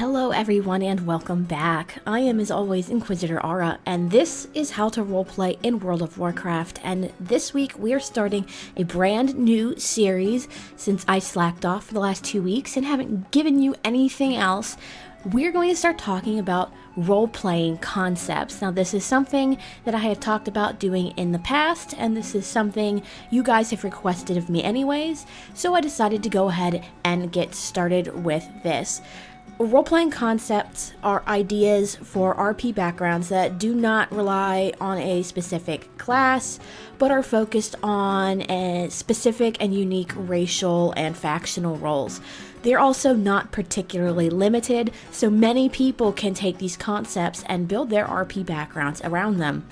Hello everyone and welcome back. I am as always Inquisitor Aura and this is How to Roleplay in World of Warcraft, and this week we are starting a brand new series. Since I slacked off for the last 2 weeks and haven't given you anything else, we're going to start talking about role-playing concepts. Now this is something that I have talked about doing in the past, and this is something you guys have requested of me anyways, so I decided to go ahead and get started with this. Role-playing concepts are ideas for RP backgrounds that do not rely on a specific class, but are focused on a specific and unique racial and factional roles. They're also not particularly limited, so many people can take these concepts and build their RP backgrounds around them.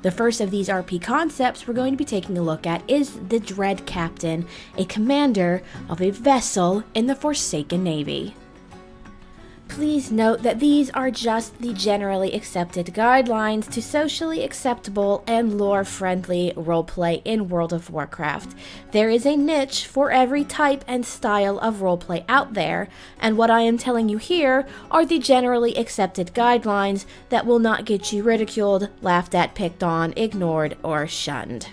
The first of these RP concepts we're going to be taking a look at is the Dread Captain, a commander of a vessel in the Forsaken Navy. Please note that these are just the generally accepted guidelines to socially acceptable and lore-friendly roleplay in World of Warcraft. There is a niche for every type and style of roleplay out there, and what I am telling you here are the generally accepted guidelines that will not get you ridiculed, laughed at, picked on, ignored, or shunned.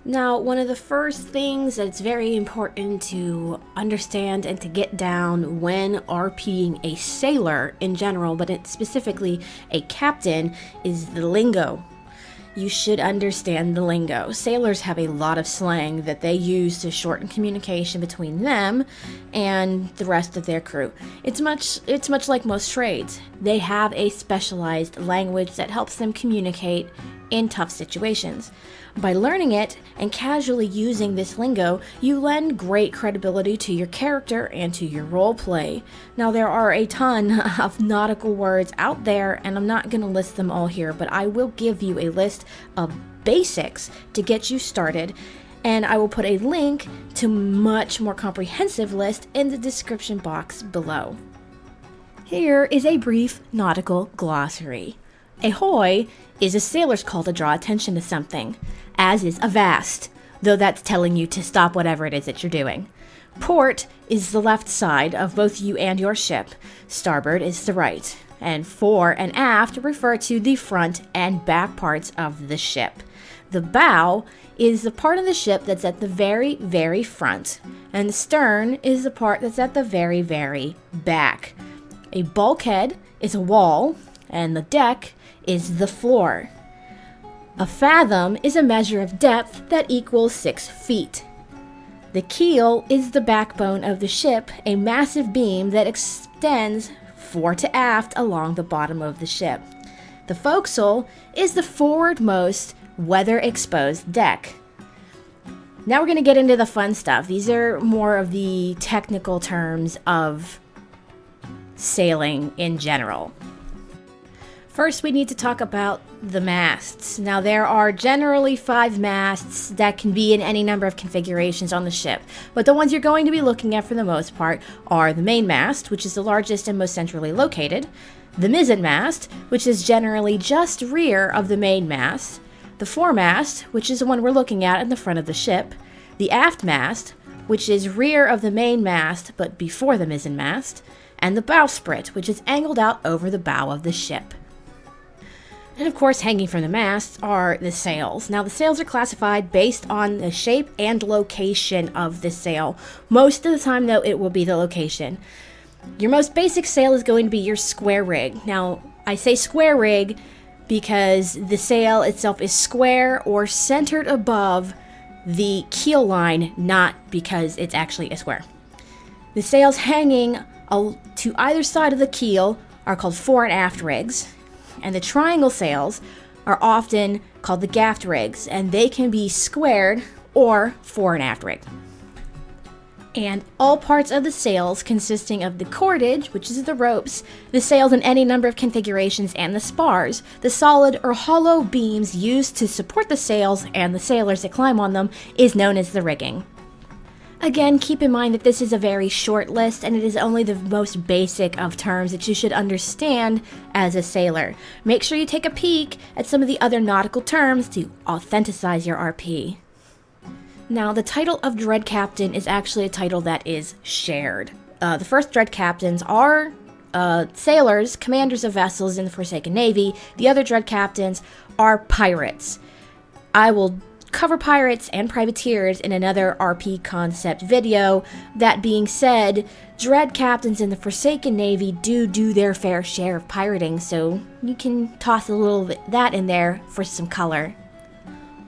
Now, one of the first things that's very important to understand and to get down when RPing a sailor in general, but specifically a captain, is the lingo. You should understand the lingo. Sailors have a lot of slang that they use to shorten communication between them and the rest of their crew. It's much like most trades. They have a specialized language that helps them communicate in tough situations. By learning it and casually using this lingo, you lend great credibility to your character and to your roleplay. Now, there are a ton of nautical words out there, and I'm not going to list them all here, but I will give you a list of basics to get you started, and I will put a link to a much more comprehensive list in the description box below. Here is a brief nautical glossary. Ahoy is a sailor's call to draw attention to something, as is Avast, though that's telling you to stop whatever it is that you're doing. Port is the left side of both you and your ship. Starboard is the right. And fore and aft refer to the front and back parts of the ship. The bow is the part of the ship that's at the very, very front, and the stern is the part that's at the very, very back. A bulkhead is a wall, and the deck is the floor. A fathom is a measure of depth that equals 6 feet. The keel is the backbone of the ship, a massive beam that extends fore to aft along the bottom of the ship. The forecastle is the forwardmost weather-exposed deck. Now we're going to get into the fun stuff. These are more of the technical terms of sailing in general. First, we need to talk about the masts. Now, there are generally 5 masts that can be in any number of configurations on the ship, but the ones you're going to be looking at for the most part are the main mast, which is the largest and most centrally located, the mizzen mast, which is generally just rear of the main mast, the foremast, which is the one we're looking at in the front of the ship, the aft mast, which is rear of the main mast but before the mizzen mast, and the bowsprit, which is angled out over the bow of the ship. And of course, hanging from the masts are the sails. Now, the sails are classified based on the shape and location of the sail. Most of the time, though, it will be the location. Your most basic sail is going to be your square rig. Now, I say square rig because the sail itself is square or centered above the keel line, not because it's actually a square. The sails hanging to either side of the keel are called fore and aft rigs. And the triangle sails are often called the gaff rigs, and they can be squared or fore and aft rigged. And all parts of the sails consisting of the cordage, which is the ropes, the sails in any number of configurations, and the spars, the solid or hollow beams used to support the sails and the sailors that climb on them, is known as the rigging. Again, keep in mind that this is a very short list, and it is only the most basic of terms that you should understand as a sailor. Make sure you take a peek at some of the other nautical terms to authenticize your RP. Now, the title of Dread Captain is actually a title that is shared. The first dread captains are sailors, commanders of vessels in the Forsaken Navy. The other dread captains are pirates. I will cover pirates and privateers in another RP concept video. That being said, dread captains in the Forsaken Navy do their fair share of pirating, so you can toss a little bit that in there for some color.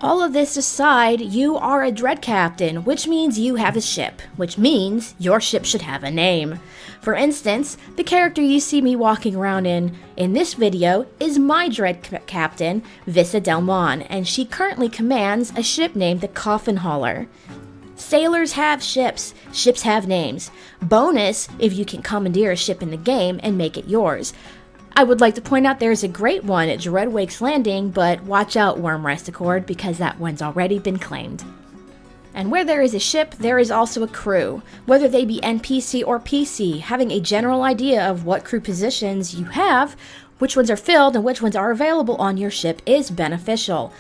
All of this aside, you are a dread captain, which means you have a ship, which means your ship should have a name. For instance, the character you see me walking around in this video is my dread captain, Vissa Delmon, and she currently commands a ship named the Coffin Hauler. Sailors have ships, ships have names. Bonus if you can commandeer a ship in the game and make it yours. I would like to point out there's a great one at Dreadwake's Landing, but watch out, Worm Rest Accord, because that one's already been claimed. And where there is a ship, there is also a crew. Whether they be NPC or PC, having a general idea of what crew positions you have, which ones are filled and which ones are available on your ship is beneficial.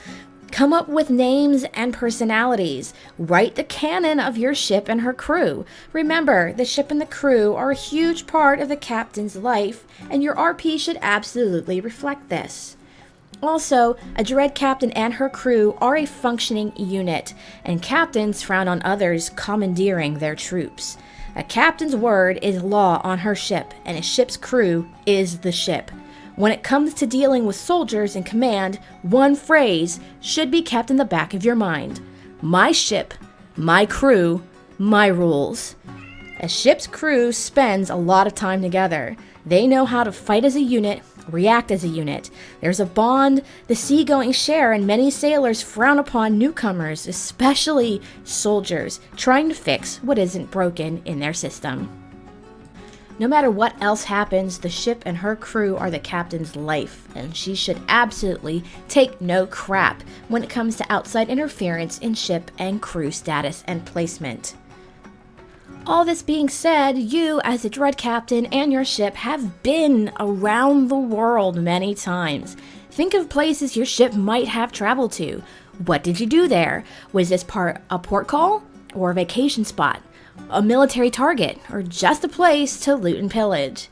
Come up with names and personalities. Write the canon of your ship and her crew. Remember, the ship and the crew are a huge part of the captain's life, and your RP should absolutely reflect this. Also, a dread captain and her crew are a functioning unit, and captains frown on others commandeering their troops. A captain's word is law on her ship, and a ship's crew is the ship. When it comes to dealing with soldiers in command, one phrase should be kept in the back of your mind. My ship, my crew, my rules. A ship's crew spends a lot of time together. They know how to fight as a unit, react as a unit. There's a bond the seagoing share, and many sailors frown upon newcomers, especially soldiers, trying to fix what isn't broken in their system. No matter what else happens, the ship and her crew are the captain's life, and she should absolutely take no crap when it comes to outside interference in ship and crew status and placement. All this being said, you as a dread captain and your ship have been around the world many times. Think of places your ship might have traveled to. What did you do there? Was this part a port call or a vacation spot? A military target, or just a place to loot and pillage?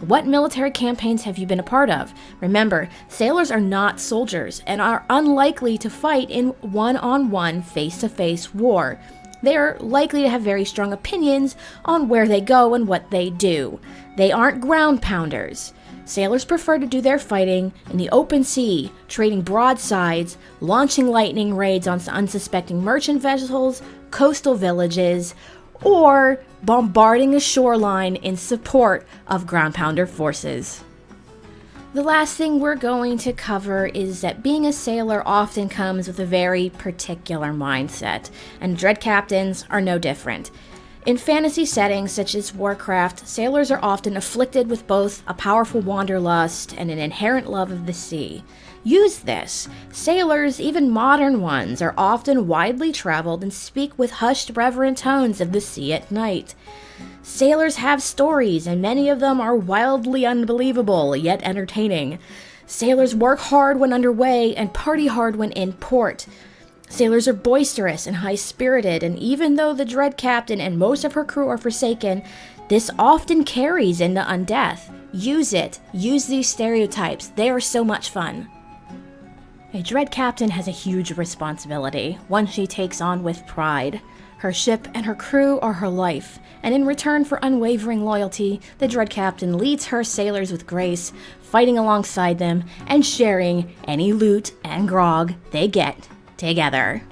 What military campaigns have you been a part of? Remember, sailors are not soldiers and are unlikely to fight in one-on-one, face-to-face war. They are likely to have very strong opinions on where they go and what they do. They aren't ground pounders. Sailors prefer to do their fighting in the open sea, trading broadsides, launching lightning raids on unsuspecting merchant vessels, coastal villages, or bombarding a shoreline in support of ground pounder forces. The last thing we're going to cover is that being a sailor often comes with a very particular mindset, and dread captains are no different. In fantasy settings such as Warcraft, sailors are often afflicted with both a powerful wanderlust and an inherent love of the sea. Use this. Sailors, even modern ones, are often widely traveled and speak with hushed, reverent tones of the sea at night. Sailors have stories, and many of them are wildly unbelievable, yet entertaining. Sailors work hard when underway and party hard when in port. Sailors are boisterous and high-spirited, and even though the dread captain and most of her crew are forsaken, this often carries into undeath. Use it. Use these stereotypes. They are so much fun. A dread captain has a huge responsibility, one she takes on with pride. Her ship and her crew are her life, and in return for unwavering loyalty, the dread captain leads her sailors with grace, fighting alongside them and sharing any loot and grog they get together.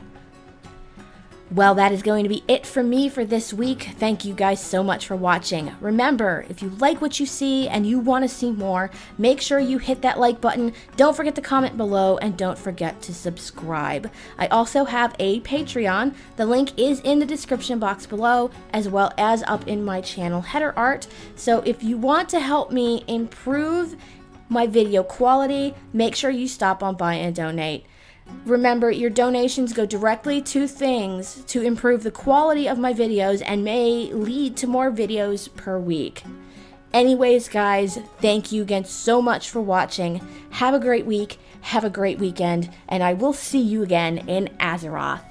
Well, that is going to be it from me for this week. Thank you guys so much for watching. Remember, if you like what you see and you want to see more, make sure you hit that like button. Don't forget to comment below, and don't forget to subscribe. I also have a Patreon. The link is in the description box below, as well as up in my channel header art. So if you want to help me improve my video quality, make sure you stop on by and donate. Remember, your donations go directly to things to improve the quality of my videos and may lead to more videos per week. Anyways, guys, thank you again so much for watching. Have a great week, have a great weekend, and I will see you again in Azeroth.